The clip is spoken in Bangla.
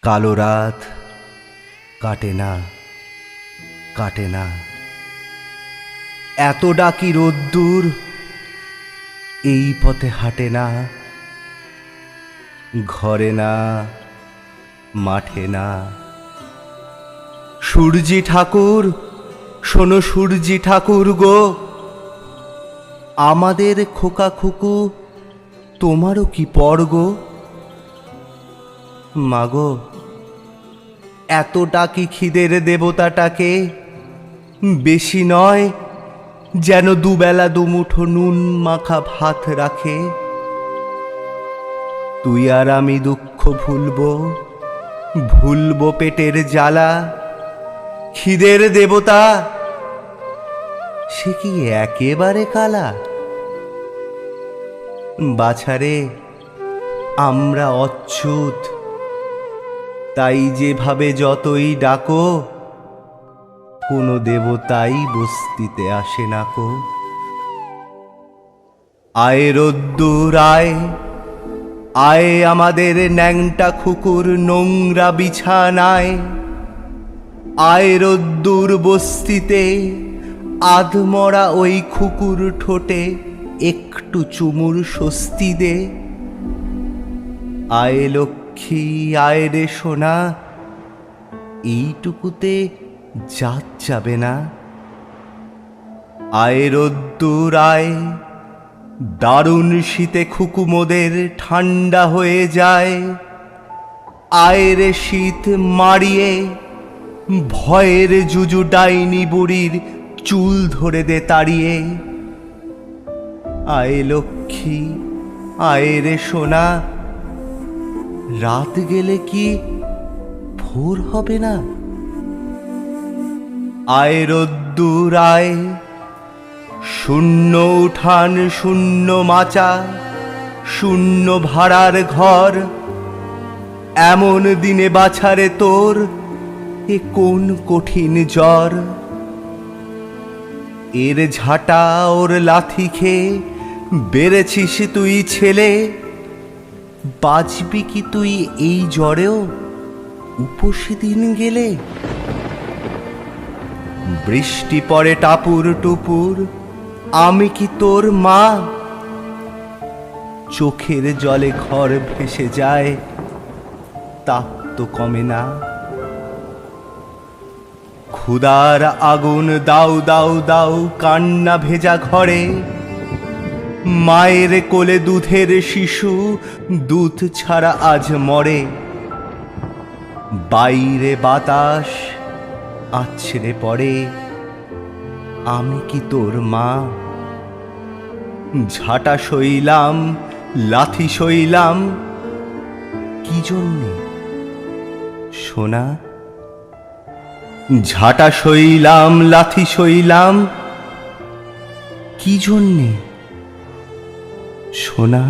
কালো রাত কাটে না, কাটে না। এত ডাকি রোদ্দুর এই পথে হাঁটে না। ঘরে না, মাঠে না। সূর্যি ঠাকুর, শোনো সূর্যি ঠাকুর গো, আমাদের খোকা খুকু তোমারও কি পর গো? মাগো, এত ডাকি খিদের দেবতাটাকে, বেশি নয় যেন দুবেলা দুমুঠো নুন মাখা ভাত রাখে। তুই আর আমি দুঃখ ভুলবো, ভুলবো পেটের জ্বালা। খিদের দেবতা সে কি একেবারে কালা? বাছারে, আমরা অচ্যুত, তাই যেভাবে যতই ডাকো, কোনো দেবতাই বস্তিতে আসে না কো। আয় রোদ্দুর আয়, আয় আমাদের ন্যাংটা খুকুর নোংরা বিছানায়। আয় রোদ্দুর বস্তিতে, আধমরা ওই খুকুর ঠোঁটে একটু চুমুর স্বস্তি দে। আয় লক্ষ্মী আয় রে সোনা, এইটুকুতে জাত যাবে না। আয় রোদ্দুর আয়, দারুণ শীতে খুকুমোদের ঠান্ডা হয়ে যায়। আয় রে শীত মারিয়ে, ভয়ের জুজু ডাইনি বুড়ির চুল ধরে দে তাড়িয়ে। আয় লক্ষ্মী আয় রে সোনা, রাত গেলে কি ভোর হবে না? আয় রোদ্দুর আয়, শূন্য উঠান শূন্য মাচা, শূন্য ভাড়ার ঘর। এমন দিনে বাছারে তোর এ কোন কঠিন জ্বর? এর ঝাঁটা ওর লাথি খেয়ে বেড়েছিস তুই ছেলে। বাঁচবি কি তুই এই জ্বরেও উপসে দিন গেলে? বৃষ্টি পড়ে টাপুর টুপুর, আমি কি তোর মা? চোখের জলে ঘর ভেসে যায়, তাপ তো কমে না। ক্ষুধার আগুন দাও দাও দাও কান্না ভেজা ঘরে। মায়ের কোলে দুধের শিশু দুধ ছাড়া আজ মরে। বাইরে বাতাস আছড়ে পড়ে, আমি কি তোর মা? ঝাঁটা সইলাম, লাথি সইলাম, কি জন্যে সোনা? ঝাঁটা সইলাম, লাথি সইলাম, কি জন্যে সোনা?